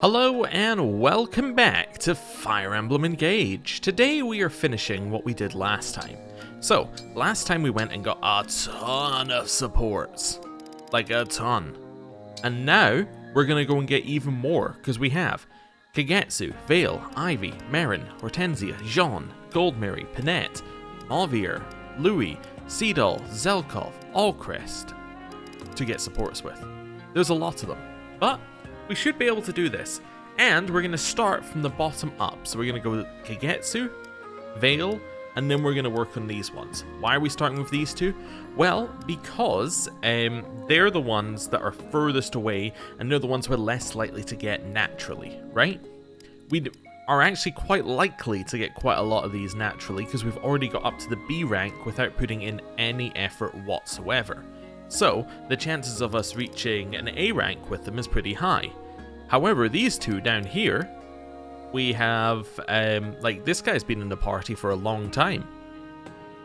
Hello and welcome back to Fire Emblem Engage. Today we are finishing what we did last time. So, last time we went and got a ton of supports. Like a ton. And now, we're gonna go and get even more, because we have Kagetsu, Vale, Ivy, Marin, Hortensia, Jean, Goldmary, Pinette, Mauvier, Louis, Seedal, Zelkov, Allcrest to get supports with. There's a lot of them, but we should be able to do this, and we're going to start from the bottom up. So we're going to go Kagetsu, Vale, and then we're going to work on these ones. Why are we starting with these two? Well, because they're the ones that are furthest away, and they're the ones we're less likely to get naturally, right? We are actually quite likely to get quite a lot of these naturally, because we've already got up to the B rank without putting in any effort whatsoever. So, the chances of us reaching an A rank with them is pretty high. However, these two down here, we have, like, this guy's been in the party for a long time.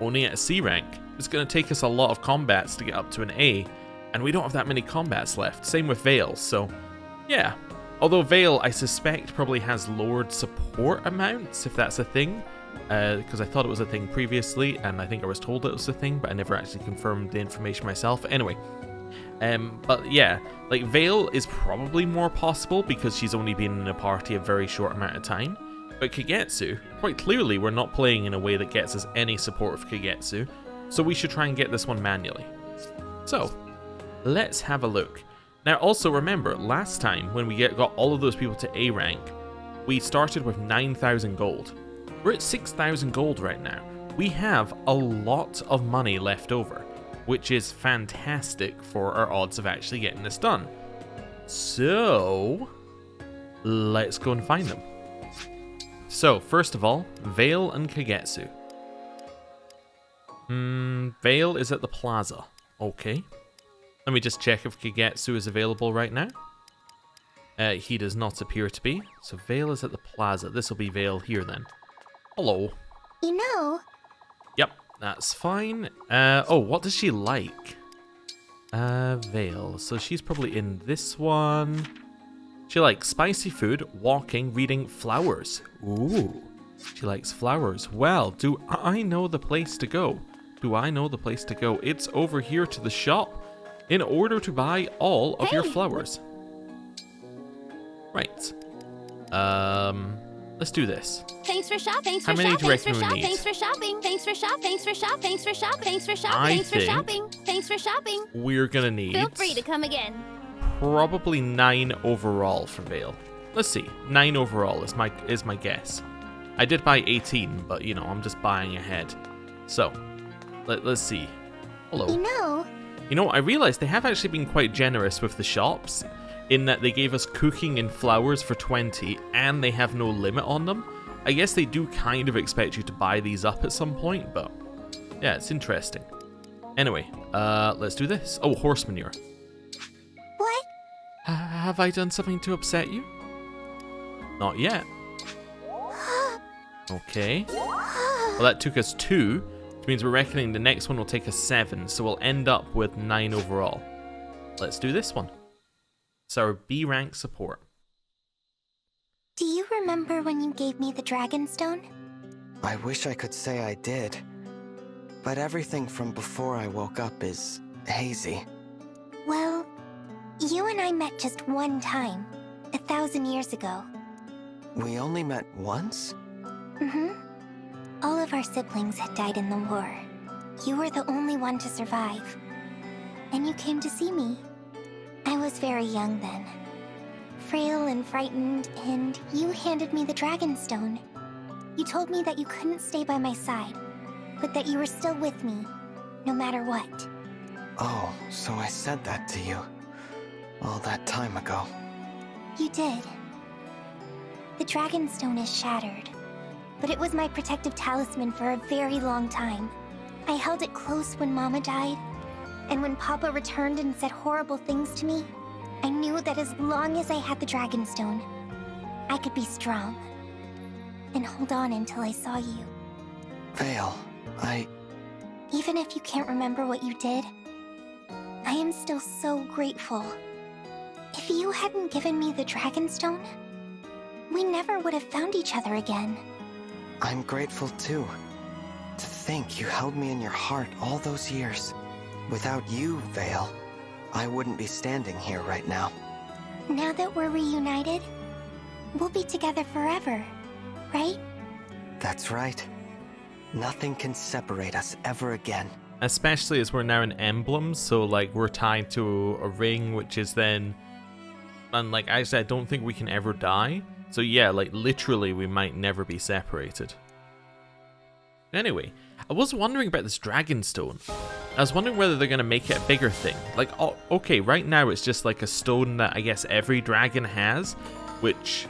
Only at a C rank. It's going to take us a lot of combats to get up to an A, and we don't have that many combats left. Same with Vale, so, yeah. Although Vale, I suspect, probably has lowered support amounts, if that's a thing. Because I thought it was a thing previously, and I think I was told it was a thing, but I never actually confirmed the information myself. Anyway, but yeah, like Vale is probably more possible because she's only been in a party a very short amount of time. But Kagetsu, quite clearly we're not playing in a way that gets us any support of Kagetsu, so we should try and get this one manually. So, let's have a look. Now also remember, last time when we got all of those people to A rank, we started with 9,000 gold. We're at 6,000 gold right now. We have a lot of money left over, which is fantastic for our odds of actually getting this done. So, let's go and find them. So, first of all, Vale and Kagetsu. Vale is at the plaza. Okay. Let me just check if Kagetsu is available right now. He does not appear to be. So, Vale is at the plaza. This will be Vale here then. Hello. You know. Yep, that's fine. Oh, what does she like? Vale. So she's probably in this one. She likes spicy food, walking, reading, flowers. Ooh. She likes flowers. Well, do I know the place to go? Do I know the place to go? It's over here to the shop in order to buy all of your flowers. Right. Let's do this. Thanks for shopping. How many do you reckon we need? Thanks for shopping. Thanks for shopping. Thanks for shopping. Thanks for shopping. Thanks for shopping. Thanks for shopping. Thanks for shopping. We're gonna need. Feel free to come again. Probably 9 overall for Vale. Let's see. 9 overall is my guess. I did buy 18, but you know I'm just buying ahead. So let's see. Hello. You know, I realized they have actually been quite generous with the shops, in that they gave us cooking and flowers for 20, and they have no limit on them. I guess they do kind of expect you to buy these up at some point, but yeah, it's interesting. Anyway, let's do this. Oh, horse manure. What? Have I done something to upset you? Not yet. Okay. Well, that took us 2, which means we're reckoning the next one will take us 7, so we'll end up with 9 overall. Let's do this one. It's our B rank support. Do you remember when you gave me the dragon stone? I wish I could say I did, but everything from before I woke up is hazy. Well, you and I met just one time, 1,000 years ago. We only met once? All of our siblings had died in the war. You were the only one to survive. And you came to see me. I was very young then, frail and frightened, and you handed me the dragon stone. You told me that you couldn't stay by my side, but that you were still with me, no matter what. Oh, so I said that to you all that time ago. You did. The dragon stone is shattered, but it was my protective talisman for a very long time. I held it close when Mama died, and when Papa returned and said horrible things to me, I knew that as long as I had the dragon stone, I could be strong and hold on until I saw you. Vale, Even if you can't remember what you did, I am still so grateful. If you hadn't given me the dragon stone, we never would have found each other again. I'm grateful too. To think you held me in your heart all those years. Without you, Vale, I wouldn't be standing here right now. Now that we're reunited, we'll be together forever, right? That's right. Nothing can separate us ever again. Especially as we're now in Emblems, so like we're tied to a ring, which is then... And like I said, I don't think we can ever die. So yeah, like literally we might never be separated. Anyway, I was wondering about this Dragonstone. I was wondering whether they're going to make it a bigger thing. Like, oh, okay, right now it's just like a stone that I guess every dragon has, which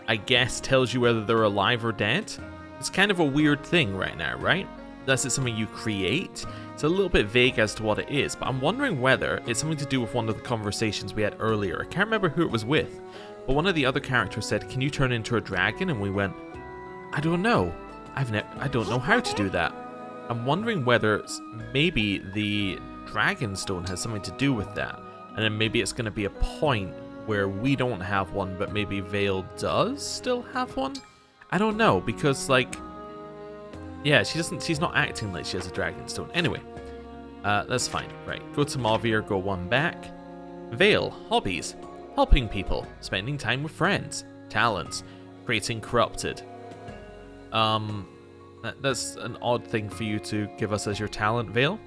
I guess tells you whether they're alive or dead. It's kind of a weird thing right now, right? Unless it's something you create. It's a little bit vague as to what it is, but I'm wondering whether it's something to do with one of the conversations we had earlier. I can't remember who it was with, but one of the other characters said, "Can you turn into a dragon?" And we went, "I don't know. I don't know how to do that." I'm wondering whether maybe the Dragonstone has something to do with that, and then maybe it's going to be a point where we don't have one, but maybe Vale does still have one. I don't know, because like, yeah, she's not acting like she has a Dragonstone. Anyway, that's fine. Right, go to Mauvier, go one back. Vale, hobbies: helping people, spending time with friends, talents, creating corrupted. That's an odd thing for you to give us as your talent, Vale.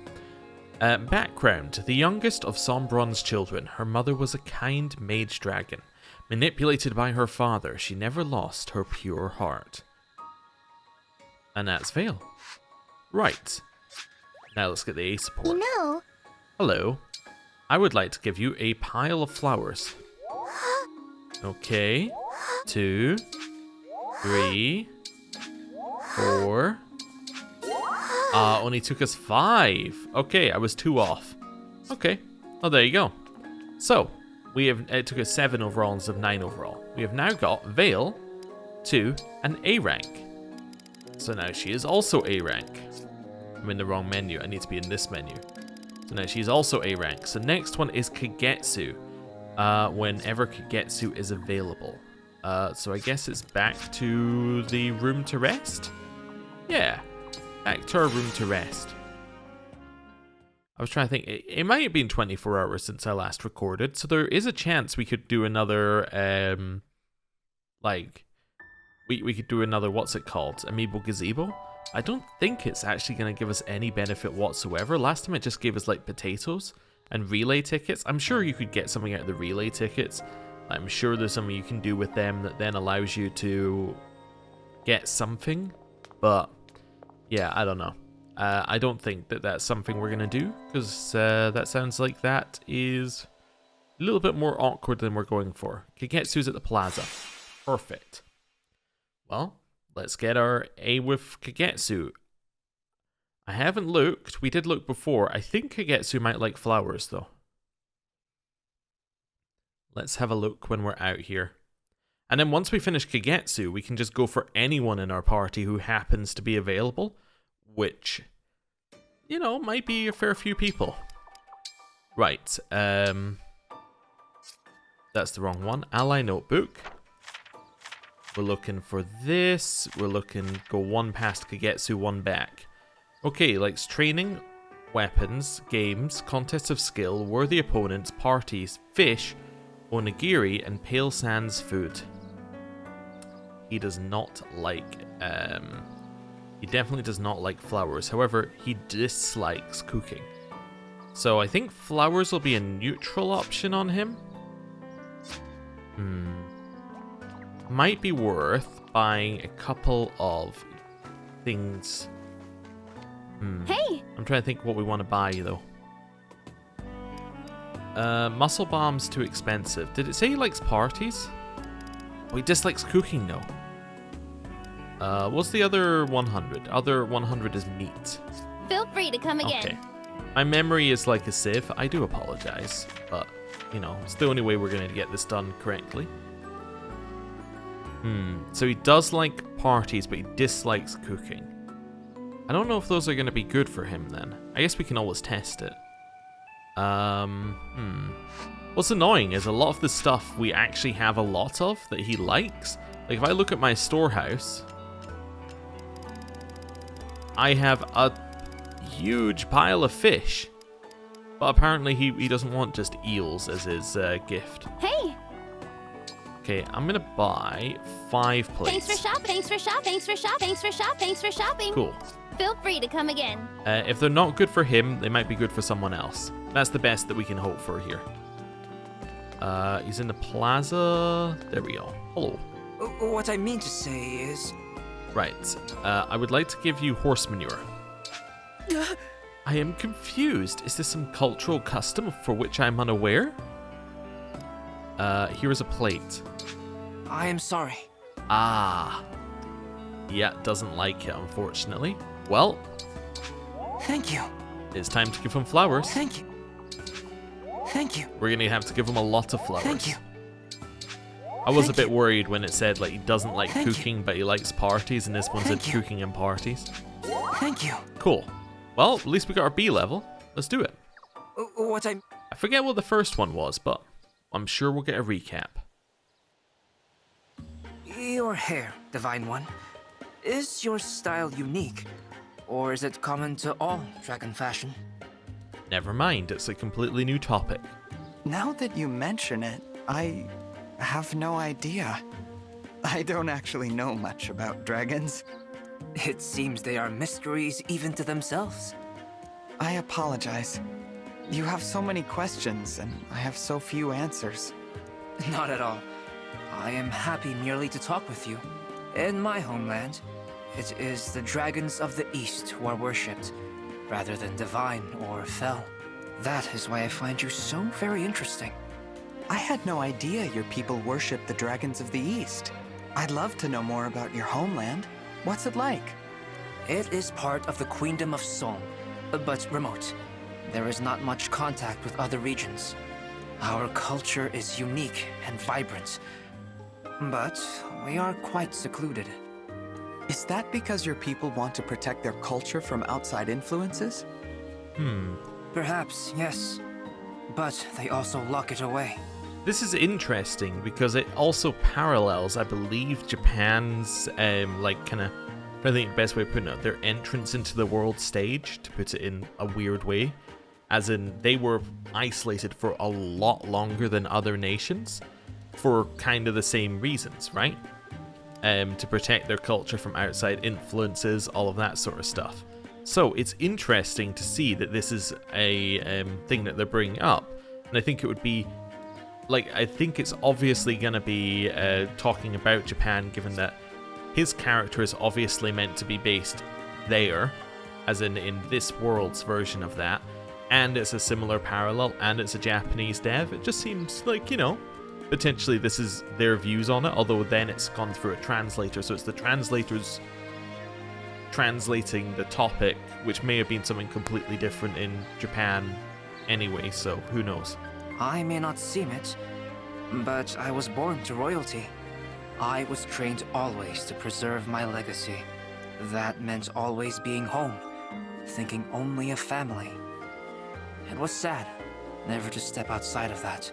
Background: the youngest of Sombron's children. Her mother was a kind mage dragon. Manipulated by her father, she never lost her pure heart. And that's Vale. Right. Now let's get the A support. You know... Hello. I would like to give you a pile of flowers. Okay. 2, 3, 4. Only took us 5. Okay, I was 2 off. Okay. Oh, there you go. So, it took us 7 overall instead of 9 overall. We have now got Vale to an A rank. So now she is also A rank. I'm in the wrong menu. I need to be in this menu. So now she's also A rank. So next one is Kagetsu. Whenever Kagetsu is available. So I guess it's back to the room to rest? Yeah, back to our room to rest. I was trying to think, it might have been 24 hours since I last recorded, so there is a chance we could do another, we could do another, what's it called, Amiibo Gazebo? I don't think it's actually going to give us any benefit whatsoever. Last time it just gave us, like, potatoes and relay tickets. I'm sure you could get something out of the relay tickets. I'm sure there's something you can do with them that then allows you to get something, but yeah, I don't know. I don't think that that's something we're going to do, because that sounds like that is a little bit more awkward than we're going for. Kagetsu's at the plaza. Perfect. Well, let's get our A with Kagetsu. I haven't looked. We did look before. I think Kagetsu might like flowers, though. Let's have a look when we're out here. And then once we finish Kagetsu, we can just go for anyone in our party who happens to be available, which, you know, might be a fair few people. Right, that's the wrong one. Ally notebook. We're looking for this. We're looking, go one past Kagetsu, one back. Okay, likes training, weapons, games, contests of skill, worthy opponents, parties, fish, onigiri, and pale sands food. He does not like, he definitely does not like flowers. However, he dislikes cooking. So I think flowers will be a neutral option on him. Might be worth buying a couple of things. Hey! I'm trying to think what we want to buy, though. Muscle bomb's too expensive. Did it say he likes parties? Oh, he dislikes cooking, though. What's the other 100? Other 100 is meat. Feel free to come again. Okay. My memory is like a sieve. I do apologize, but, you know, it's the only way we're going to get this done correctly. So he does like parties, but he dislikes cooking. I don't know if those are going to be good for him then. I guess we can always test it. What's annoying is a lot of the stuff we actually have a lot of that he likes. Like if I look at my storehouse, I have a huge pile of fish. But apparently he doesn't want just eels as his gift. Hey! Okay, I'm gonna buy 5 plates. Thanks for shopping. Thanks for shopping. Thanks for shopping. Thanks for shopping. Thanks for shopping. Cool. Feel free to come again. If they're not good for him, they might be good for someone else. That's the best that we can hope for here. He's in the plaza. There we go. Hello. What I mean to say is... Right. I would like to give you horse manure. I am confused. Is this some cultural custom for which I am unaware? Here is a plate. I am sorry. Ah. Yeah, doesn't like it, unfortunately. Well, Thank you. it's time to give him flowers. Thank you. Thank you. We're gonna have to give him a lot of flowers. Thank you. I was a Thank bit you. worried when it said like he doesn't like Thank you. cooking, but he likes parties, and this one said Thank you. cooking and parties. Thank you. Cool. Well, at least we got our B level. Let's do it. What I... I forget what the first one was, but I'm sure we'll get a recap. Your hair, Divine One. Is your style unique? Or is it common to all dragon fashion? Never mind, it's a completely new topic. Now that you mention it, I have no idea. I don't actually know much about dragons. It seems they are mysteries even to themselves. I apologize. You have so many questions, and I have so few answers. Not at all. I am happy merely to talk with you. In my homeland, it is the dragons of the East who are worshipped, rather than divine or fell. That is why I find you so very interesting. I had no idea your people worship the dragons of the East. I'd love to know more about your homeland. What's it like? It is part of the Queendom of Sol, but remote. There is not much contact with other regions. Our culture is unique and vibrant, but we are quite secluded. Is that because your people want to protect their culture from outside influences? Perhaps, yes. But they also lock it away. This is interesting because it also parallels, I believe, Japan's like kind of, I think the best way of putting it, their entrance into the world stage, to put it in a weird way. As in, they were isolated for a lot longer than other nations for kind of the same reasons, right? To protect their culture from outside influences, all of that sort of stuff. So it's interesting to see that this is a thing that they're bringing up. And I think it would be, like, I think it's obviously going to be talking about Japan, given that his character is obviously meant to be based there, as in this world's version of that. And it's a similar parallel, and it's a Japanese dev. It just seems like, you know, potentially this is their views on it, although then it's gone through a translator, so it's the translators translating the topic, which may have been something completely different in Japan anyway, so who knows. I may not seem it, but I was born to royalty. I was trained always to preserve my legacy. That meant always being home, thinking only of family. It was sad, never to step outside of that.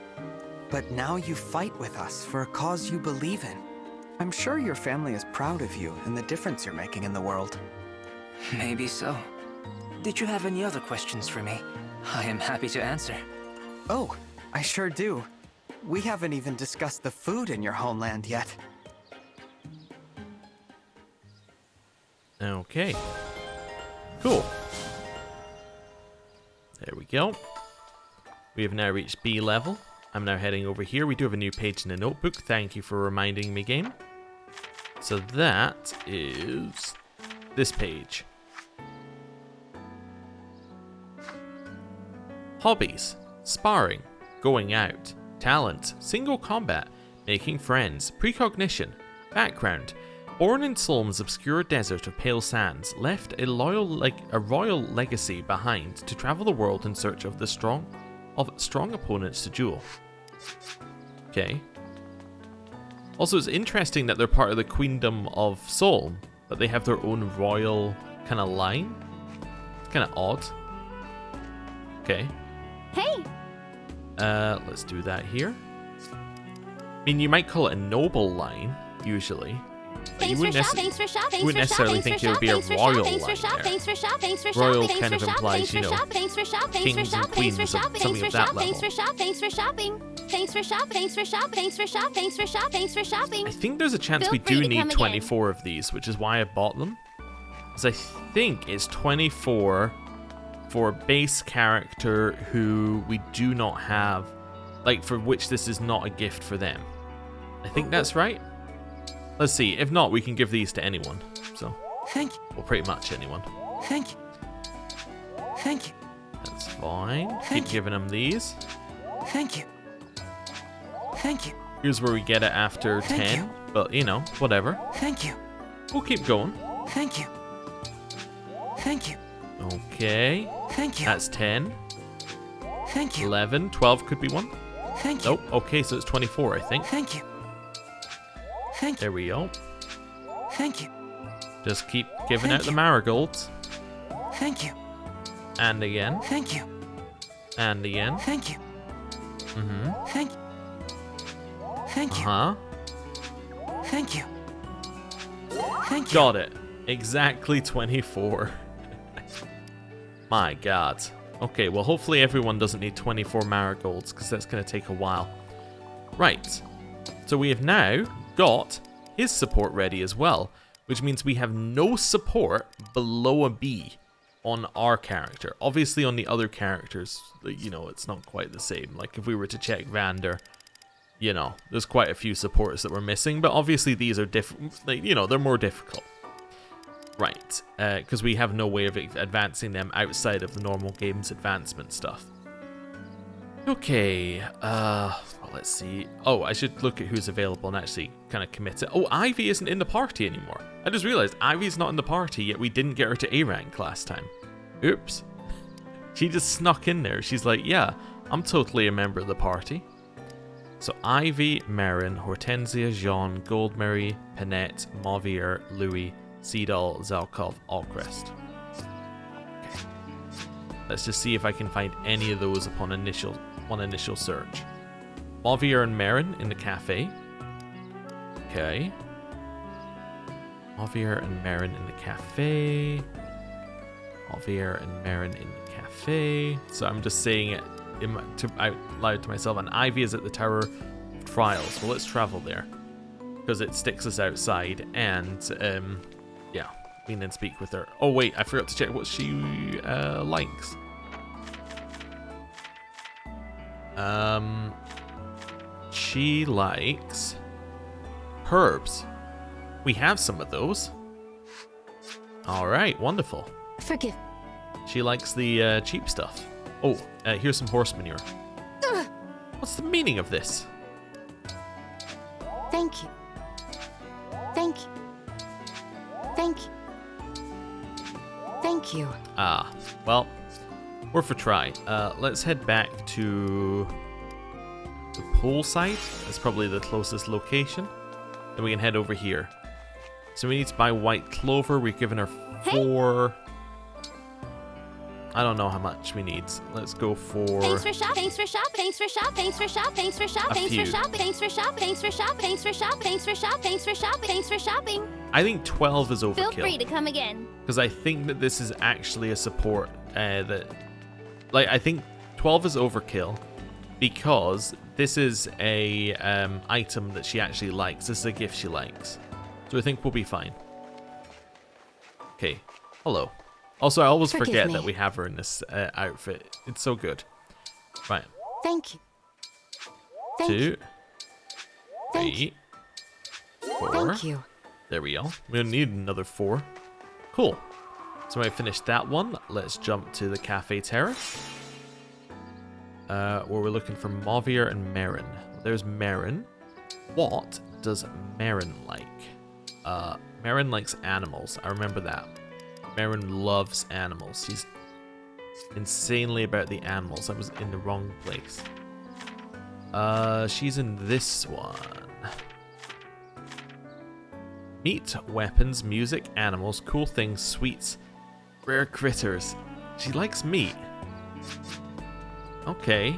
But now you fight with us for a cause you believe in. I'm sure your family is proud of you and the difference you're making in the world. Maybe so. Did you have any other questions for me? I am happy to answer. Oh, I sure do. We haven't even discussed the food in your homeland yet. Okay. Cool. There we go. We have now reached B level. I'm now heading over here. We do have a new page in the notebook. Thank you for reminding me, game. So that is this page. Hobbies: sparring, going out, talent, single combat, making friends, precognition, background. Born in Solm's obscure desert of pale sands, left a royal legacy behind to travel the world in search of strong opponents to duel. Okay. Also, it's interesting that they're part of the Queendom of Solm, but they have their own royal kind of line. It's kind of odd. Okay. Hey! Let's do that here. I mean, you might call it a noble line, usually. But you wouldn't necessarily think it would be a royal line there. Royal kind of implies, you know, kings and queens of something of that level. I think there's a chance we do need 24 of these, which is why I bought them. Because I think it's 24 for a base character who we do not have, like for which this is not a gift for them. I think that's right. Let's see. If not, we can give these to anyone. So, Thank you. well, pretty much anyone. Thank you. Thank you. That's fine. Thank Keep you. giving them these. Thank you. Thank you. Here's where we get it after Thank 10. you. But, you know, whatever. Thank you. We'll keep going. Thank you. Thank you. Okay. Thank you. That's 10. Thank you. 11. 12 could be one. Thank you. Nope. Okay, so it's 24, I think. Thank you. Thank you. There we go. Thank you. Just keep giving Thank out the you. marigolds. Thank you. And again. Thank you. And again. Thank you. Mm-hmm. Thank you. Thank you. Uh-huh. Thank you. Thank you. Got it. Exactly 24. My god. Okay, well, hopefully everyone doesn't need 24 marigolds, because that's going to take a while. Right. So we have now got his support ready as well, which means we have no support below a B on our character. Obviously on the other characters, you know, it's not quite the same. Like if we were to check Vander, you know, there's quite a few supports that we're missing, but obviously these are different, like, you know, they're more difficult. Right, because we have no way of advancing them outside of the normal game's advancement stuff. Okay, well, let's see. Oh, I should look at who's available and actually kind of commit it. Oh, Ivy isn't in the party anymore. I just realized Ivy's not in the party, yet we didn't get her to A rank last time. Oops. She just snuck in there. She's like, yeah, I'm totally a member of the party. So Ivy, Marin, Hortensia, Jean, Goldberry, Panette, Mauvier, Louis, Seedall, Zalkov, Allcrest. Okay. Let's just see if I can find any of those upon initial search. Mauvier and Marin in the cafe. Okay. Mauvier and Marin in the cafe. Mauvier and Marin in the cafe. So I'm just saying it out loud to myself. And Ivy is at the Tower of Trials. Well, let's travel there, because it sticks us outside, and yeah, we can then speak with her. Oh wait, I forgot to check what she likes. She likes herbs. We have some of those. All right, wonderful. Forgive. She likes the cheap stuff. Oh, here's some horse manure. What's the meaning of this? Thank you. Thank you. Thank you. Thank you. Ah, well, worth a try. Let's head back to the pool site. That's probably the closest location. Then we can head over here. So we need to buy white clover. We've given her 4. I don't know how much we need. Let's go for. Thanks for shop. Thanks for shop. Thanks for shop. Thanks for shop. Thanks for shop. Thanks for shop. Thanks for shop. Thanks for shop. Thanks for shop. Thanks for shop. Thanks for shop. Thanks for shopping. I think 12 is overkill. Feel free to come again. Because I think that this is actually a support that, like, I think 12 is overkill because this is a item that she actually likes. This is a gift she likes, so I think we'll be fine. Okay, hello. Also, I always forget that we have her in this outfit. It's so good. Right. Thank you. 2, 3, 4. Thank you. There we go. We'll need another 4. Cool. So when I finish that one, let's jump to the Cafe Terrace. Where we're looking for Mauvier and Marin. There's Marin. What does Marin like? Marin likes animals. I remember that. Marin loves animals. She's insanely about the animals. I was in the wrong place. She's in this one. Meat, weapons, music, animals, cool things, sweets, rare critters. She likes meat. Okay.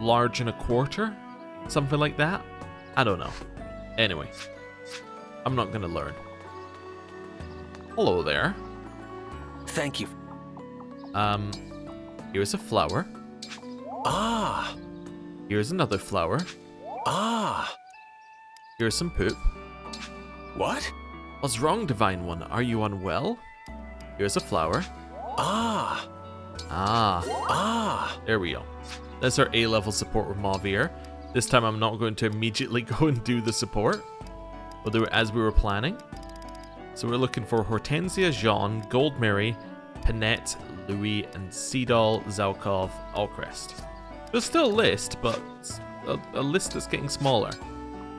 large and a quarter? Something like that? I don't know. Anyway, I'm not gonna learn. Hello there. Thank you. Here's a flower. Ah! Here's another flower. Ah! Here's some poop. What? What's wrong, Divine One? Are you unwell? Here's a flower. Ah! Ah. Ah! There we go. That's our A-level support with Mauvier. This time I'm not going to immediately go and do the support. We'll do it as we were planning. So we're looking for Hortensia, Jean, Goldmary, Panette, Louis, and Seedall, Zalkov, Alcrest. There's still a list, but it's a list that's getting smaller.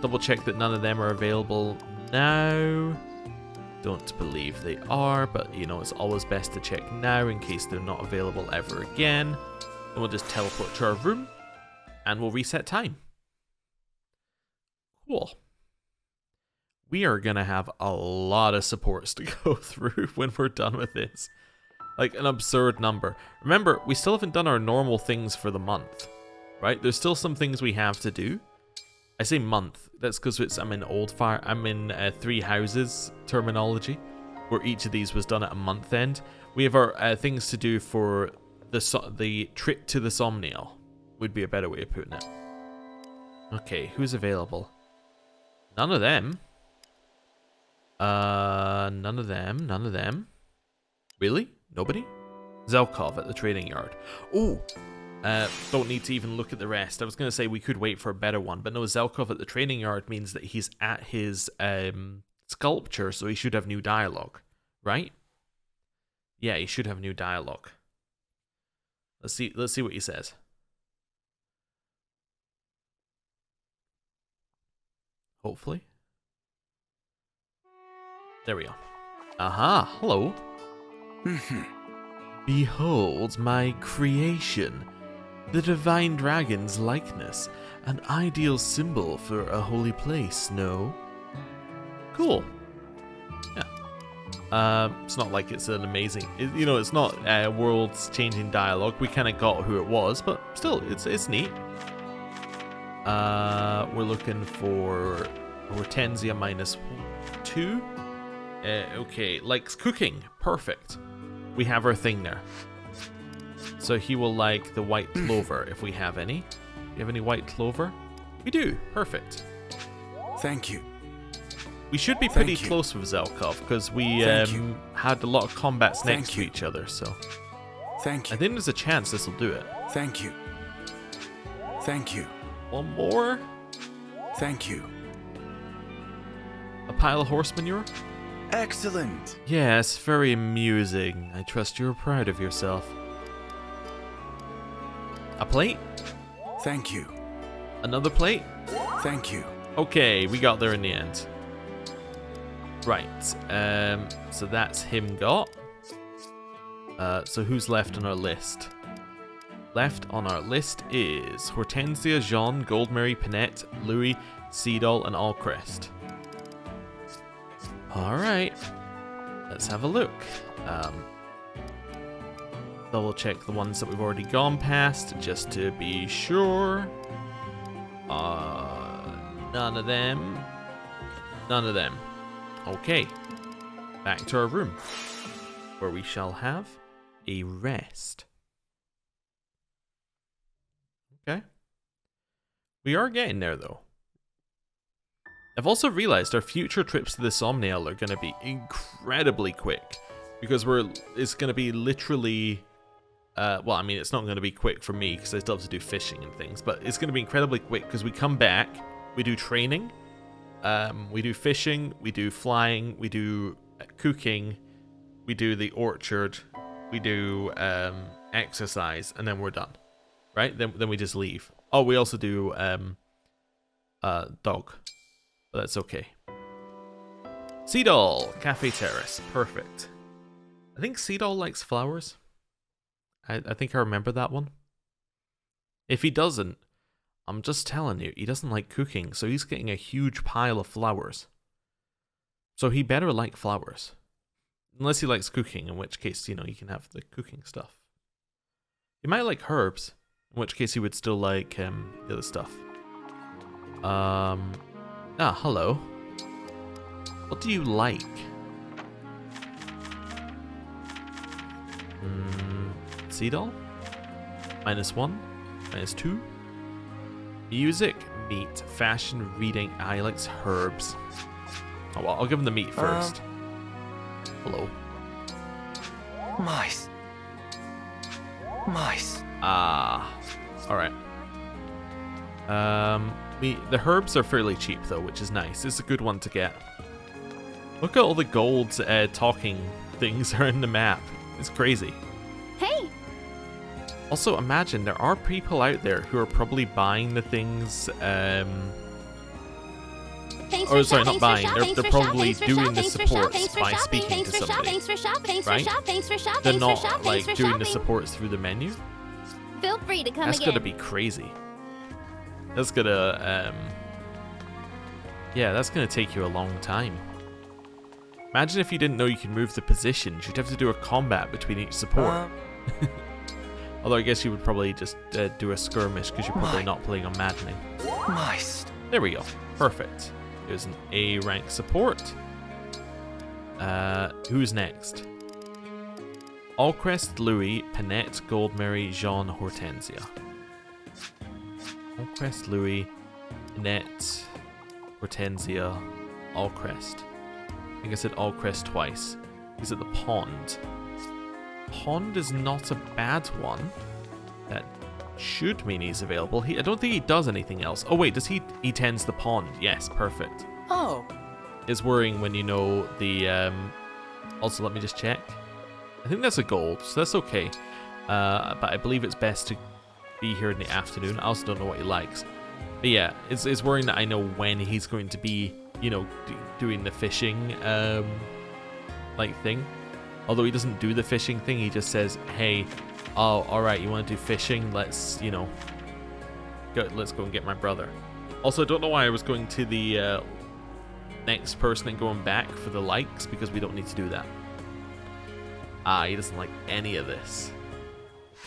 Double check that none of them are available now. Don't believe they are, but you know, it's always best to check now in case they're not available ever again. And we'll just teleport to our room and we'll reset time. Cool. We are gonna have a lot of supports to go through when we're done with this. Like an absurd number. Remember, we still haven't done our normal things for the month, right? There's still some things we have to do. I say month, that's because I'm in Three Houses terminology, where each of these was done at a month end. We have our things to do for the trip to the Somniel, would be a better way of putting it. Okay, who's available? None of them. None of them. Really? Nobody? Zelkov at the trading yard. Oh! Don't need to even look at the rest. I was going to say we could wait for a better one, but no, Zelkov at the training yard means that he's at his sculpture, so he should have new dialogue, right? Yeah, he should have new dialogue. Let's see what he says. Hopefully. There we go. Aha, hello. Behold my creation. The divine dragon's likeness, an ideal symbol for a holy place, no? Cool. Yeah. It's not like it's an amazing, it's not world-changing dialogue. We kind of got who it was, but still, it's neat. We're looking for Hortensia -2. Okay, likes cooking. Perfect. We have our thing there. So he will like the white clover if we have any. Do you have any white clover? We do. Perfect. Thank you. We should be pretty close with Zelkov because we had a lot of combats next to each other. So thank you. I think there's a chance this will do it. Thank you. Thank you. One more. Thank you. A pile of horse manure. Excellent. Yes, very amusing. I trust you're proud of yourself. A plate? Thank you. Another plate? Thank you. Okay, we got there in the end. Right, so that's him got. So who's left on our list? Left on our list is Hortensia, Jean, Goldmary, Panette, Louis, Seedall, and Alcrest. Alright, let's have a look. Double check the ones that we've already gone past just to be sure. None of them. None of them. Okay, back to our room where we shall have a rest. Okay. We are getting there though. I've also realized our future trips to the Somniel are going to be incredibly quick because it's going to be literally well, I mean, it's not going to be quick for me because I still have to do fishing and things, but it's going to be incredibly quick because we come back, we do training, we do fishing, we do flying, we do cooking, we do the orchard, we do exercise, and then we're done, right? Then we just leave. Oh, we also do dog, but that's okay. Seedall, Cafe Terrace, perfect. I think Seedall likes flowers. I think I remember that one. If he doesn't, I'm just telling you, he doesn't like cooking, so he's getting a huge pile of flowers. So he better like flowers. Unless he likes cooking, in which case, you can have the cooking stuff. He might like herbs, In which case he would still like the other stuff. Hello. What do you like? Seedall? -1, -2. Music, meat, fashion, reading, Eylos, herbs. Oh well, I'll give him the meat first. Hello. Mice. Mice. Alright. The herbs are fairly cheap though, which is nice. It's a good one to get. Look at all the gold talking things are in the map. It's crazy. Hey! Also, imagine there are people out there who are probably buying the things, or sorry, not buying. They're probably doing the supports by speaking to somebody, right? They're not like doing the supports through the menu. Feel free to come That's again. gonna be crazy. That's gonna, yeah, that's gonna take you a long time. Imagine if you didn't know you could move the positions. You'd have to do a combat between each support. Although I guess you would probably just do a skirmish because you're probably not playing on Maddening. Mice. There we go. Perfect. Here's an A rank support. Who's next? Allcrest, Louis, Panette, Goldmary, Jean, Hortensia. Allcrest, Louis, Panette, Hortensia, Allcrest. I think I said Allcrest twice. He's at the pond. Pond is not a bad one. That should mean he's available. I don't think he does anything else. Oh wait, does he tends the pond? Yes, perfect. Oh. It's worrying when you know the also let me just check. I think that's a gold, so that's okay. But I believe it's best to be here in the afternoon. I also don't know what he likes. But yeah, it's worrying that I know when he's going to be, you know, doing the fishing like thing. Although he doesn't do the fishing thing, he just says, "Hey, oh, all right, you want to do fishing? Let's, you know, let's go and get my brother." Also, I don't know why I was going to the next person and going back for the likes, because we don't need to do that. He doesn't like any of this.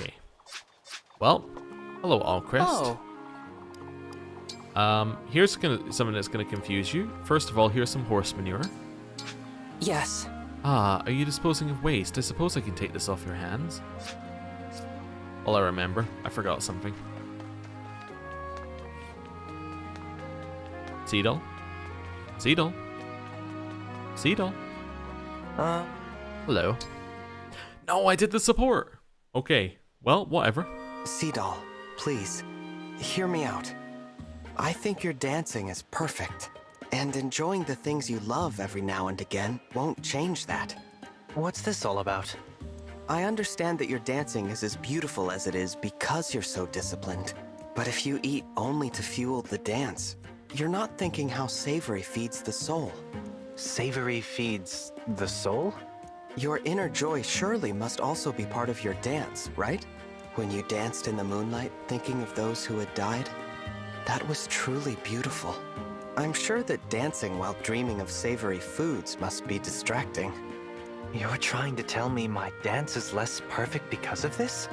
Okay. Well, hello, Allcrest. Oh. Here's something that's gonna confuse you. First of all, here's some horse manure. Yes. Are you disposing of waste? I suppose I can take this off your hands. Well, I remember. I forgot something. Seedall? Seedall? Seedall? Hello. No, I did the support! Okay, well, whatever. Seedall, please, hear me out. I think your dancing is perfect. And enjoying the things you love every now and again won't change that. What's this all about? I understand that your dancing is as beautiful as it is because you're so disciplined. But if you eat only to fuel the dance, you're not thinking how savory feeds the soul. Savory feeds the soul? Your inner joy surely must also be part of your dance, right? When you danced in the moonlight, thinking of those who had died? That was truly beautiful. I'm sure that dancing while dreaming of savory foods must be distracting. You're trying to tell me my dance is less perfect because of this?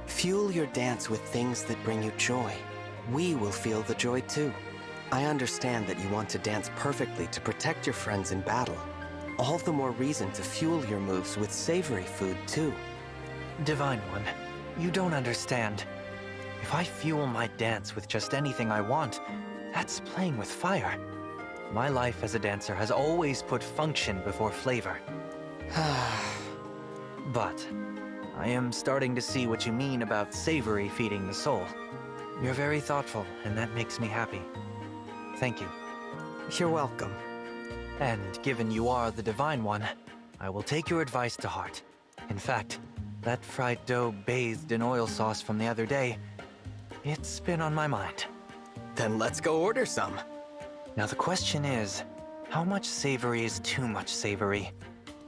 Fuel your dance with things that bring you joy. We will feel the joy too. I understand that you want to dance perfectly to protect your friends in battle. All the more reason to fuel your moves with savory food too. Divine One, you don't understand. If I fuel my dance with just anything I want, that's playing with fire. My life as a dancer has always put function before flavor. But I am starting to see what you mean about savory feeding the soul. You're very thoughtful, and that makes me happy. Thank you. You're welcome. And given you are the Divine One, I will take your advice to heart. In fact, that fried dough bathed in oil sauce from the other day, it's been on my mind. Then let's go order some. Now the question is, how much savory is too much savory?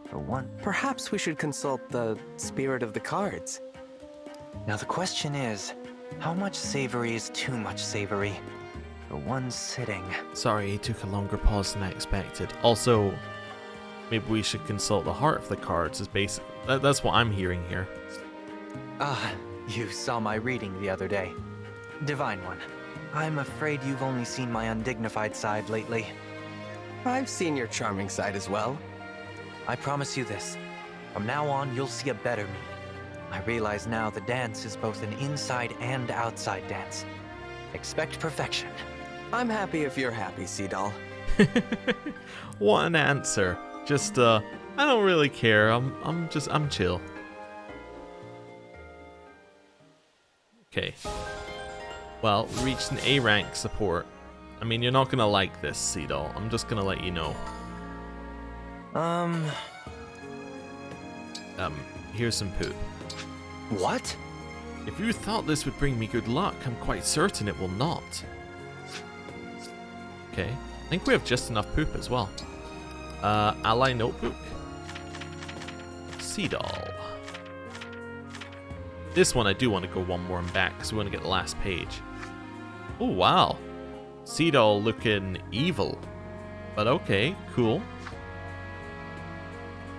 For one... Perhaps we should consult the spirit of the cards. Now the question is, how much savory is too much savory? For one sitting. Sorry, he took a longer pause than I expected. Also, maybe we should consult the heart of the cards. Is basic. That's what I'm hearing here. You saw my reading the other day. Divine One, I'm afraid you've only seen my undignified side lately. I've seen your charming side as well. I promise you this. From now on, you'll see a better me. I realize now the dance is both an inside and outside dance. Expect perfection. I'm happy if you're happy, Sea Doll. What an answer. Just, I don't really care. I'm chill. Okay. Well, we reached an A rank support. I mean, you're not gonna like this, Sea Doll. I'm just gonna let you know. Here's some poop. What? If you thought this would bring me good luck, I'm quite certain it will not. Okay. I think we have just enough poop as well. Ally notebook. Sea Doll. This one I do want to go one more and back because we want to get the last page. Oh wow. Sea Doll looking evil. But okay, cool.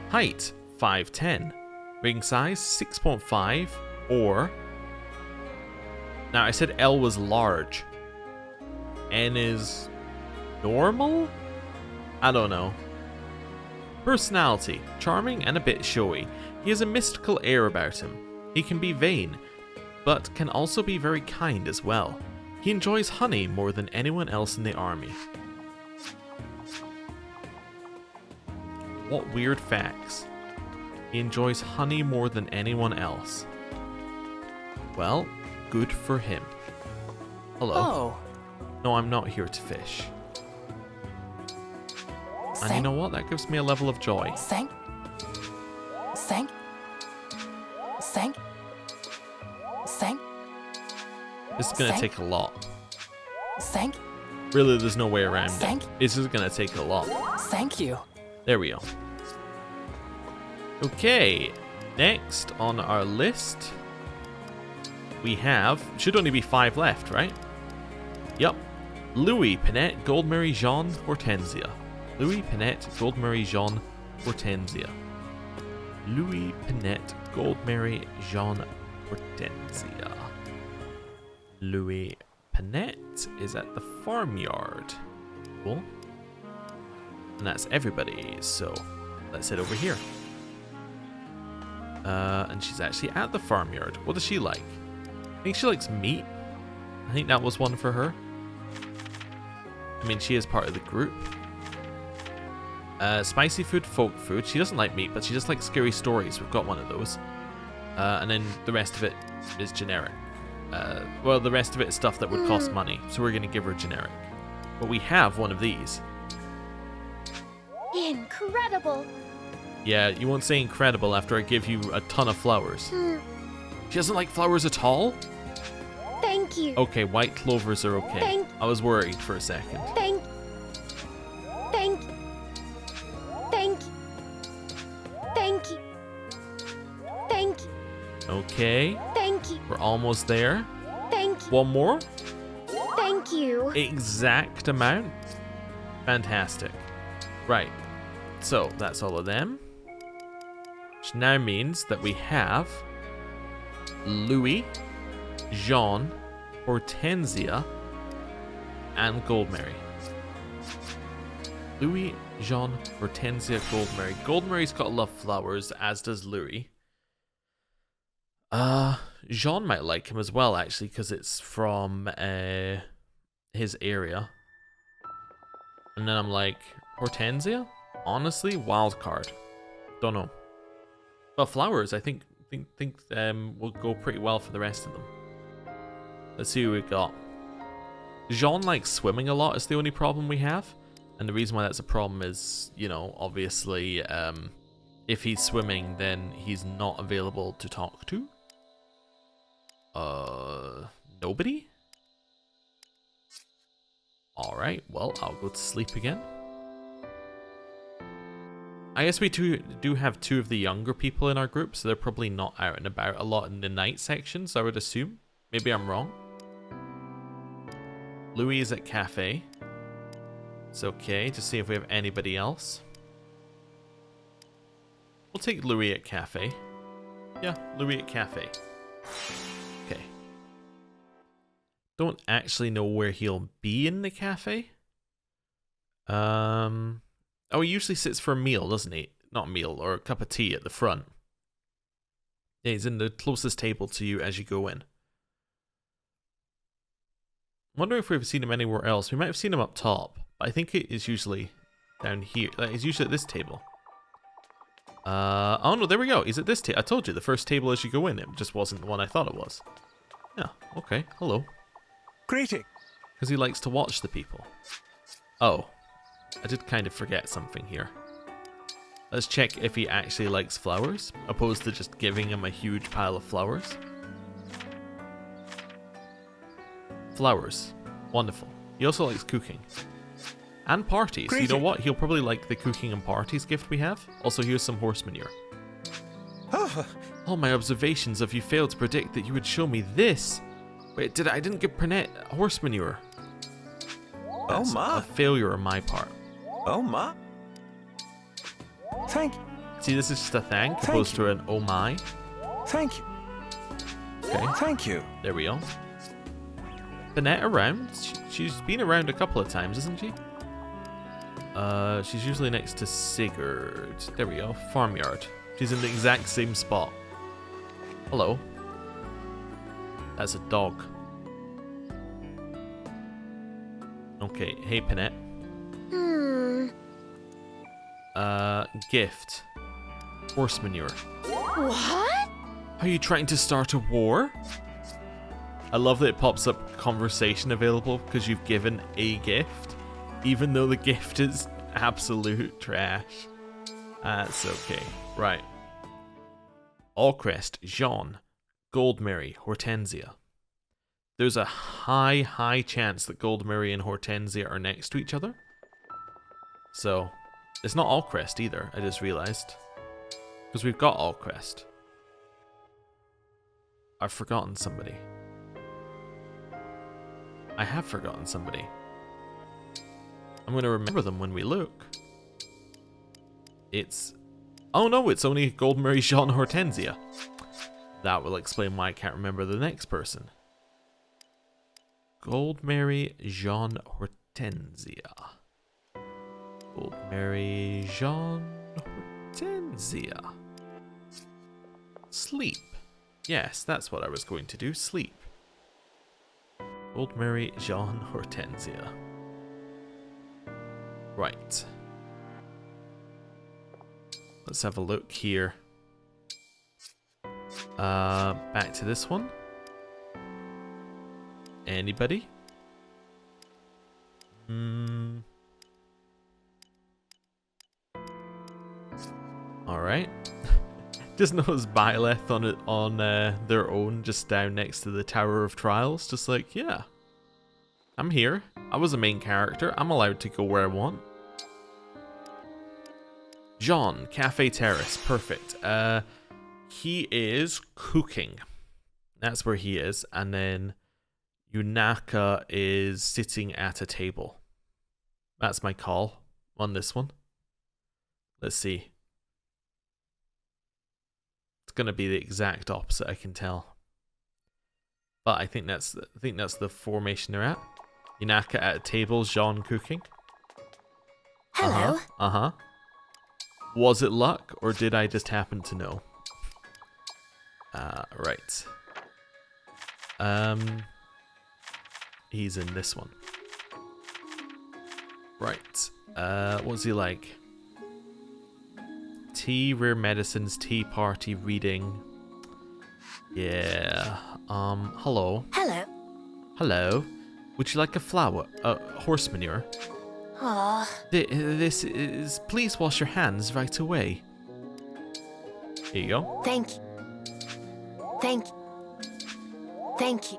Height 5'10". Ring size 6.5 or... Now I said L was large. N is normal? I don't know. Personality, charming and a bit showy. He has a mystical air about him. He can be vain, but can also be very kind as well. He enjoys honey more than anyone else in the army. What weird facts. He enjoys honey more than anyone else. Well, good for him. Hello. Oh. No, I'm not here to fish. And you know what? That gives me a level of joy. Thank. This is going to take a lot. Thank. Really, there's no way around it. It's just going to take a lot. Thank you. There we go. Okay, next on our list, we have, should only be 5 left, right? Yep. Louis, Pinette, Goldmary, Jean, Hortensia. Louis, Pinette, Goldmary, Jean, Hortensia. Louis, Pinette, Goldmary, Jean, Hortensia. Louis Pinette is at the farmyard. Cool. And that's everybody, so let's head over here. And she's actually at the farmyard. What does she like? I think she likes meat. I think that was one for her. I mean, she is part of the group. Spicy food, folk food. She doesn't like meat, but she just likes scary stories. We've got one of those. And then the rest of it is generic. Well, the rest of it is stuff that would cost money, so we're going to give her generic. But we have one of these. Incredible! Yeah, you won't say incredible after I give you a ton of flowers. She doesn't like flowers at all? Thank you. Okay, white clovers are okay. I was worried for a second. Thank you. Okay. Thank you. We're almost there. Thank you. One more. Thank you. Exact amount. Fantastic. Right. So, that's all of them. Which now means that we have Louis, Jean, Hortensia, and Goldmary. Louis, Jean, Hortensia, Goldmary. Goldmary's got a lot of flowers, as does Louis. Jean might like him as well, actually, because it's from his area. And then I'm like, Hortensia? Honestly, wild card. Don't know. But flowers, I think will go pretty well for the rest of them. Let's see who we got. Jean likes swimming a lot is the only problem we have. And the reason why that's a problem is, you know, obviously, if he's swimming, then he's not available to talk to. Nobody? Alright, well, I'll go to sleep again. I guess we do have 2 of the younger people in our group, so they're probably not out and about a lot in the night sections, I would assume. Maybe I'm wrong. Louis is at cafe. It's okay to see if we have anybody else. We'll take Louis at cafe. Yeah, Louis at cafe. Don't actually know where he'll be in the cafe. Oh, he usually sits for a meal, doesn't he? Not a meal, or a cup of tea at the front. Yeah, he's in the closest table to you as you go in. Wondering if we've seen him anywhere else. We might have seen him up top, but I think it is usually down here. Like, he's usually at this table. Oh no, there we go. He's at this table. I told you, the first table as you go in. It just wasn't the one I thought it was. Yeah, okay. Hello. Greeting. Because he likes to watch the people. Oh, I did kind of forget something here. Let's check if he actually likes flowers, opposed to just giving him a huge pile of flowers. Flowers. Wonderful. He also likes cooking. And parties. You know what? He'll probably like the cooking and parties gift we have. Also, here's some horse manure. All my observations of you failed to predict that you would show me this. Wait, I didn't give Pernette horse manure. That's a failure on my part. Oh my. Thank you. See, this is just a thank opposed to an oh my. Thank you. Okay. Thank you. There we go. Pernette around? She's been around a couple of times, isn't she? She's usually next to Sigurd. There we go. Farmyard. She's in the exact same spot. Hello. That's a dog. Okay. Hey, Pernette. Gift. Horse manure. What? Are you trying to start a war? I love that it pops up conversation available because you've given a gift, even though the gift is absolute trash. That's okay. Right. Allcrest, Jean, Goldmary, Hortensia. There's a high chance that Goldmary and Hortensia are next to each other. So, it's not Allcrest either, I just realized. Because we've got Allcrest. I've forgotten somebody. I have forgotten somebody. I'm going to remember them when we look. It's... Oh no, it's only Goldmary, Jean, Hortensia. That will explain why I can't remember the next person. Goldmary, Jean, Hortensia. Goldmary, Jean, Hortensia. Sleep. Yes, that's what I was going to do. Sleep. Goldmary, Jean, Hortensia. Right. Let's have a look here. Back to this one. Anybody? Alright. Just notice Byleth on their own, just down next to the Tower of Trials. Just like, yeah, I'm here. I was a main character. I'm allowed to go where I want. Jean, Cafe Terrace. Perfect. He is cooking. That's where he is. And then Yunaka is sitting at a table. That's my call on this one. Let's see. It's gonna be the exact opposite, I can tell. But I think that's the formation they're at. Yunaka at a table, Jean cooking. Hello. Was it luck, or did I just happen to know? Right. He's in this one. Right. What's he like? Tea, rare medicines, tea party, reading. Yeah. Hello. Hello. Hello. Would you like a flower? Horse manure? Aw. This is... Please wash your hands right away. Here you go. Thank you. Thank you. Thank you.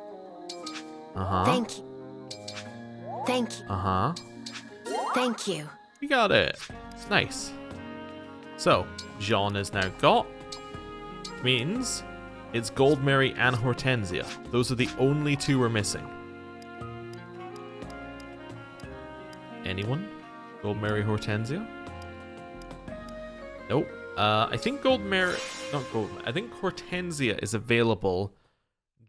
Thank you. Thank you. Thank you. You got it. Nice. So, Jean is now got. Means it's Goldmary and Hortensia. Those are the only two we're missing. Anyone? Goldmary, Hortensia? Nope. I think Goldmary... Not Goldmary. I think Hortensia is available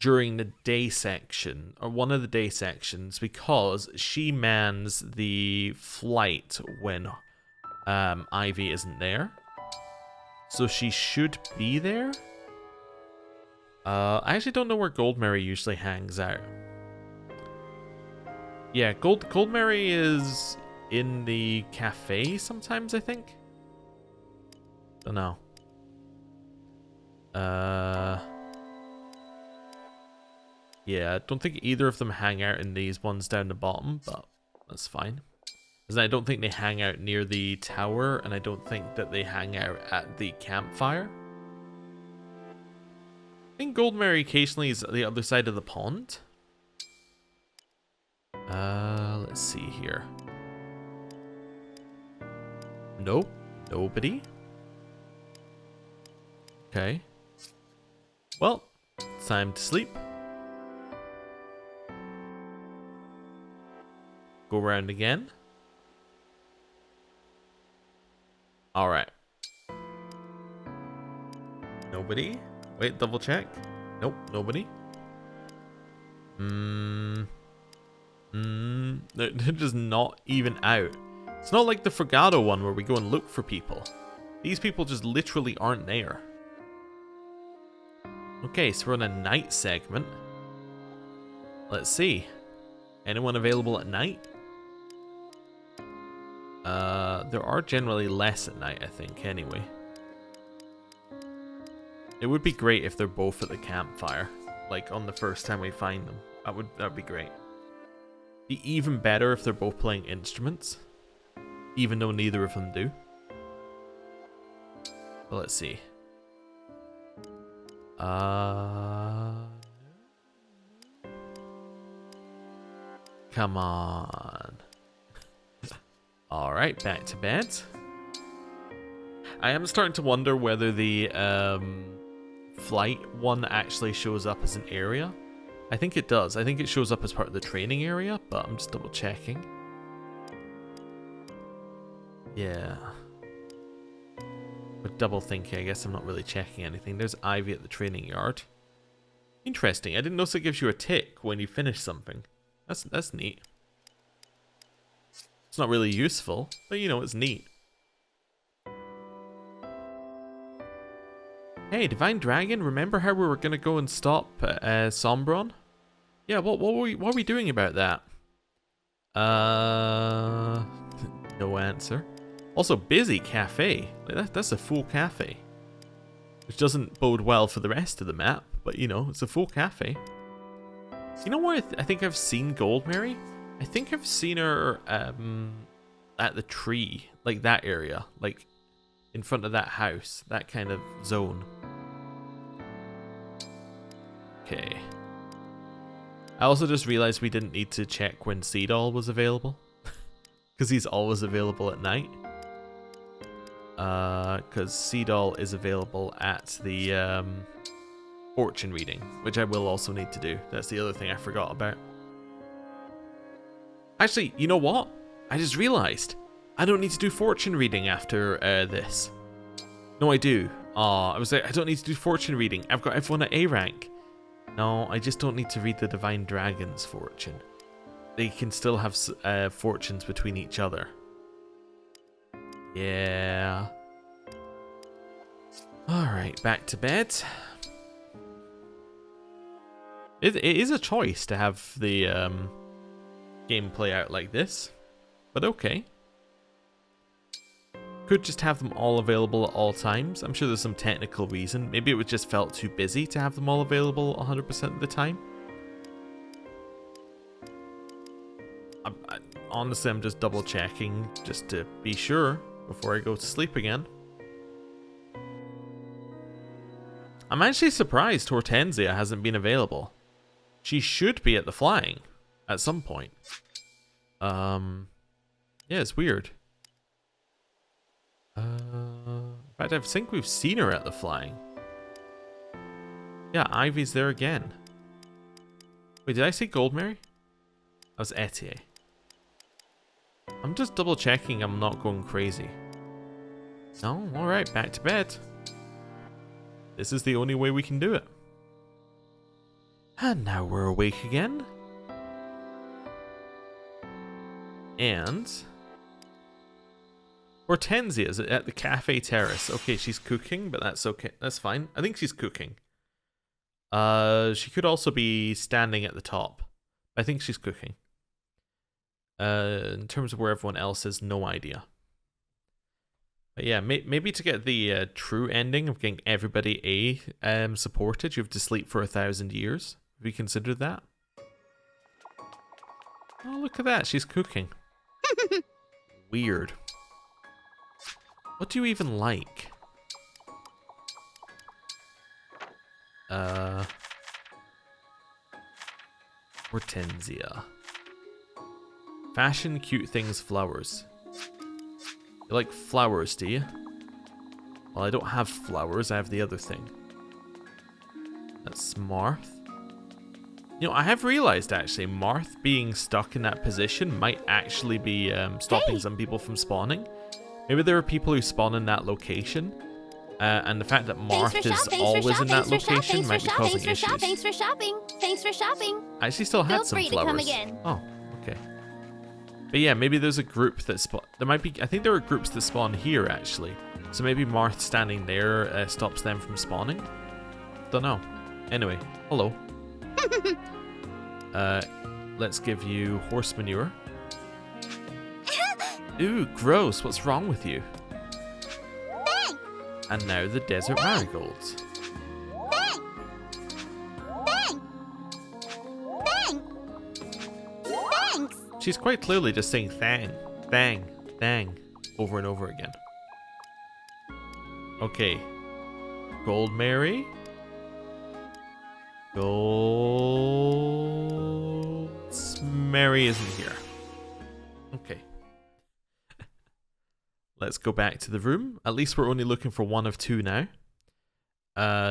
during the day section, or one of the day sections, because she mans the flight when Ivy isn't there. So she should be there. I actually don't know where Goldmary usually hangs out. Yeah, Goldmary is in the cafe sometimes, I think. Don't know. Yeah, I don't think either of them hang out in these ones down the bottom, but that's fine. Because I don't think they hang out near the tower, and I don't think that they hang out at the campfire. I think Goldmary occasionally is at the other side of the pond. Let's see here. Nope, nobody. Okay. Well, it's time to sleep. Go around again. Alright. Nobody? Wait, double check. Nope, nobody. They're just not even out. It's not like the Fragado one where we go and look for people. These people just literally aren't there. Okay, so we're on a night segment. Let's see. Anyone available at night? There are generally less at night, I think, anyway. It would be great if they're both at the campfire, like on the first time we find them. That'd be great. Be even better if they're both playing instruments, even though neither of them do. But let's see. Come on. Alright, back to bed. I am starting to wonder whether the flight one actually shows up as an area. I think it does. I think it shows up as part of the training area, but I'm just double checking. Yeah. But double thinking, I guess I'm not really checking anything. There's Ivy at the training yard. Interesting. I didn't notice it gives you a tick when you finish something. That's neat. It's not really useful, but you know, it's neat. Hey, Divine Dragon, remember how we were going to go and stop Sombron? Yeah, what were we doing about that? No answer. Also, busy cafe. That's a full cafe. Which doesn't bode well for the rest of the map, but you know, it's a full cafe. You know where I think I've seen Goldmary? I think I've seen her at the tree, like that area, like in front of that house, that kind of zone. Okay. I also just realized we didn't need to check when Seadoll was available, because he's always available at night. Because Seadoll is available at the fortune reading, which I will also need to do. That's the other thing I forgot about. Actually, you know what? I just realized I don't need to do fortune reading after this. No, I do. I was like, I don't need to do fortune reading. I've got everyone at A rank. No, I just don't need to read the Divine Dragon's fortune. They can still have fortunes between each other. Yeah. Alright, back to bed. It is a choice to have the game play out like this, but okay. Could just have them all available at all times. I'm sure there's some technical reason. Maybe it just felt too busy to have them all available 100% of the time. Honestly, I'm just double checking just to be sure before I go to sleep again. I'm actually surprised Hortensia hasn't been available. She should be at the flying at some point. Yeah, it's weird. In fact, I think we've seen her at the flying. Yeah, Ivy's there again. Wait, did I say Goldmary? That was Etier. I'm just double checking I'm not going crazy. No? Alright, back to bed. This is the only way we can do it. And now we're awake again. And Hortensia is at the cafe terrace. Okay, she's cooking, but that's okay. That's fine. I think she's cooking. She could also be standing at the top. I think she's cooking. In terms of where everyone else is, no idea. But yeah, maybe to get the true ending of getting everybody supported, you have to sleep for 1,000 years. Have you considered that? Oh, look at that. She's cooking. Weird. What do you even like? Hortensia. Fashion, cute things, flowers. You like flowers, do you? Well, I don't have flowers, I have the other thing. That's Marth. You know, I have realized actually, Marth being stuck in that position might actually be stopping some people from spawning. Maybe there are people who spawn in that location, and the fact that Marth is always in that location might be causing issues. Thanks for shopping. Thanks for shopping. I actually still had some Feel free to flowers. come again. Oh, okay. But yeah, maybe there's a group that spawn. There might be. I think there are groups that spawn here actually. So maybe Marth standing there stops them from spawning. Don't know. Anyway, hello. Let's give you horse manure. Ooh, gross. What's wrong with you? Bang! And now the desert marigolds. Bang! Bang! Bang! Thanks! She's quite clearly just saying thang, thang, thang over and over again. Okay. Gold Mary. Gold Mary isn't here. Okay. Let's go back to the room. At least we're only looking for one of two now.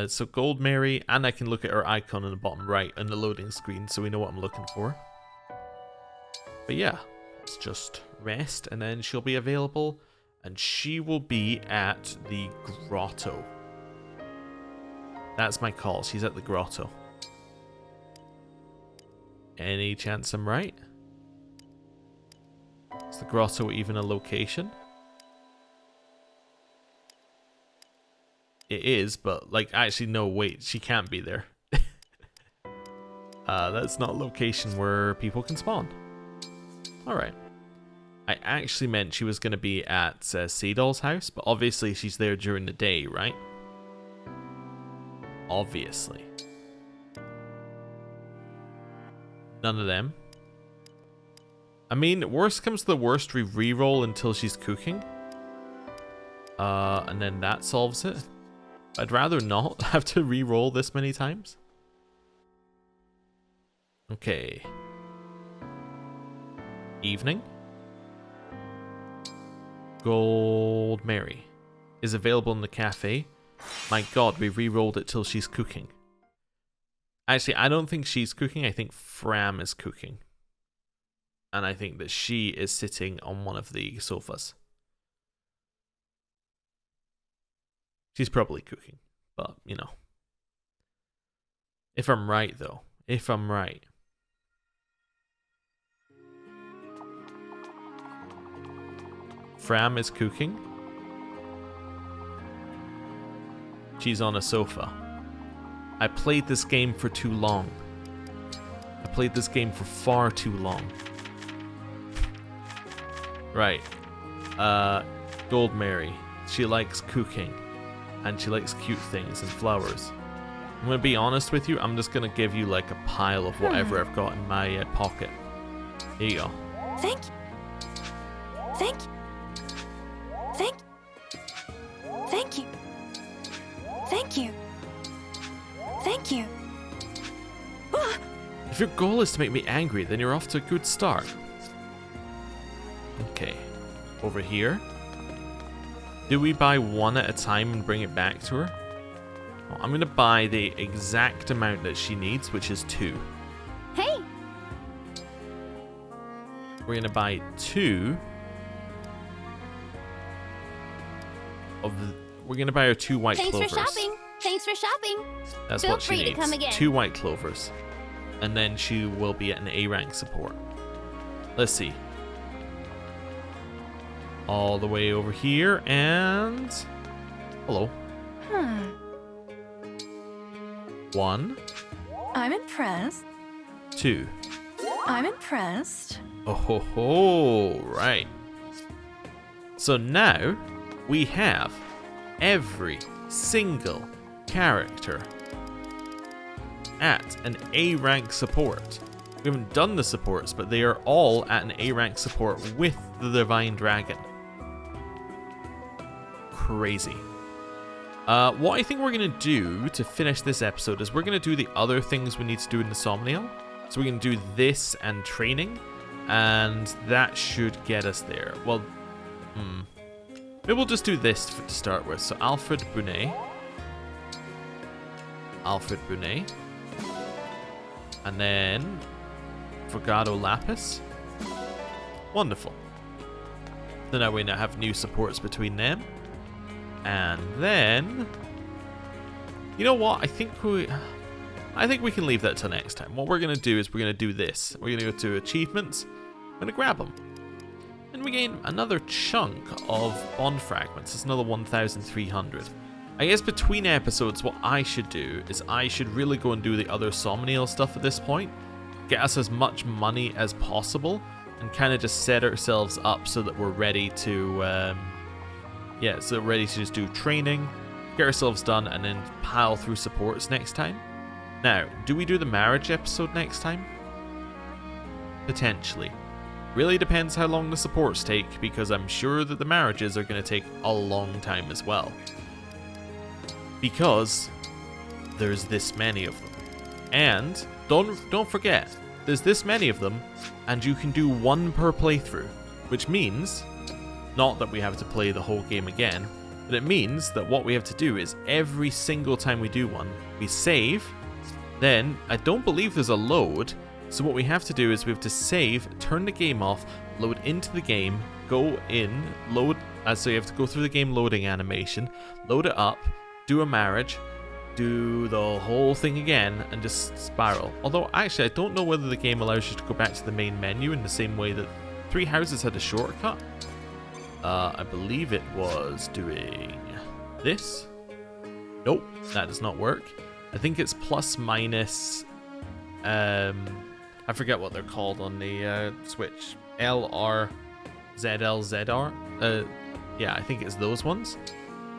So Gold Mary, and I can look at her icon in the bottom right on the loading screen so we know what I'm looking for. But yeah, let's just rest and then she'll be available and she will be at the grotto. That's my call. She's at the grotto. Any chance I'm right? Is the grotto even a location? It is, but like actually no, wait, she can't be there. That's not a location where people can spawn. Alright. I actually meant she was going to be at Seedol's house, but obviously she's there during the day, right? Obviously. None of them. I mean, worst comes to the worst, we reroll until she's cooking. And then that solves it. I'd rather not have to re-roll this many times. Okay. Evening. Gold Mary is available in the cafe. My god, we re-rolled it till she's cooking. Actually, I don't think she's cooking. I think Fram is cooking. And I think that she is sitting on one of the sofas. She's probably cooking, but, you know. If I'm right, though. If I'm right. Fram is cooking. She's on a sofa. I played this game for too long. I played this game for far too long. Right. Gold Mary. She likes cooking. And she likes cute things and flowers. I'm going to be honest with you. I'm just going to give you like a pile of whatever I've got in my pocket. Here you go. Thank you. Thank you. Thank you. Thank you. Thank you. Thank you. If your goal is to make me angry, then you're off to a good start. Okay. Over here. Do we buy one at a time and bring it back to her? Well, I'm going to buy the exact amount that she needs, which is 2. Hey. We're going to buy 2 of the... We're going to buy her 2 white clovers. Thanks for shopping. Thanks for shopping. That's Feel what she free to needs. come again. 2 white clovers. and then she will be at an A rank support. Let's see. All the way over here, and hello. 1, I'm impressed. 2. I'm impressed. Oh ho ho, right. So now we have every single character at an A rank support. We haven't done the supports, but they are all at an A rank support with the Divine Dragon. Crazy. What I think we're going to do to finish this episode is we're going to do the other things we need to do in the Somniel. So we're going to do this and training, and that should get us there. Well, maybe we'll just do this to start with. So Alfred Bonet. And then Fragado Lapis. Wonderful. So now we now have new supports between them. And then, you know what? I think we can leave that till next time. What we're gonna do is we're gonna do this. We're gonna go to achievements. I'm gonna grab them, and we gain another chunk of bond fragments. It's another 1,300. I guess between episodes, what I should do is I should really go and do the other Somniel stuff at this point, get us as much money as possible, and kind of just set ourselves up so that we're ready to. So ready to just do training, get ourselves done, and then pile through supports next time. Now, do we do the marriage episode next time? Potentially. Really depends how long the supports take, because I'm sure that the marriages are going to take a long time as well. Because there's this many of them. And don't forget, there's this many of them, and you can do one per playthrough, which means, not that we have to play the whole game again, but it means that what we have to do is every single time we do one, we save, then I don't believe there's a load, so what we have to do is we have to save, turn the game off, load into the game, go in, load, so you have to go through the game loading animation, load it up, do a marriage, do the whole thing again, and just spiral. Although actually I don't know whether the game allows you to go back to the main menu in the same way that Three Houses had a shortcut. I believe it was doing this. Nope, that does not work. I think it's plus minus. I forget what they're called on the Switch. LR, ZL, ZR. Yeah, I think it's those ones.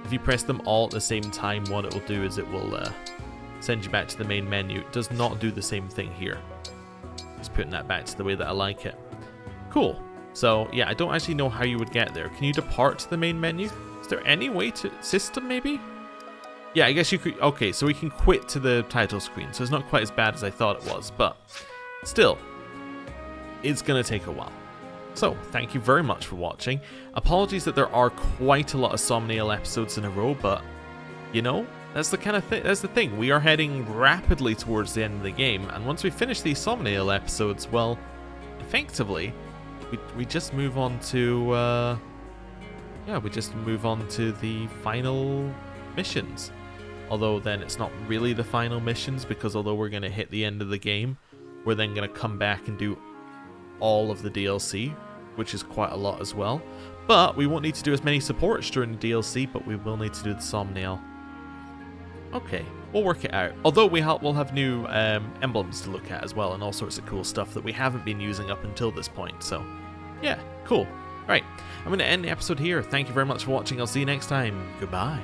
If you press them all at the same time, what it will do is it will send you back to the main menu. It does not do the same thing here. Just putting that back to the way that I like it. Cool. So, yeah, I don't actually know how you would get there. Can you depart to the main menu? Is there any way to... System, maybe? Yeah, I guess you could... Okay, so we can quit to the title screen. So it's not quite as bad as I thought it was. But still, it's going to take a while. So, thank you very much for watching. Apologies that there are quite a lot of Somniel episodes in a row. But, you know, that's the kind of thing. That's the thing. We are heading rapidly towards the end of the game. And once we finish these Somniel episodes, well, effectively... We just move on to the final missions. Although then it's not really the final missions, because although we're going to hit the end of the game, we're then going to come back and do all of the DLC, which is quite a lot as well. But we won't need to do as many supports during the DLC, but we will need to do the Somniel. Okay, we'll work it out. Although we'll have new emblems to look at as well, and all sorts of cool stuff that we haven't been using up until this point. So, yeah, cool. Right, I'm going to end the episode here. Thank you very much for watching. I'll see you next time. Goodbye.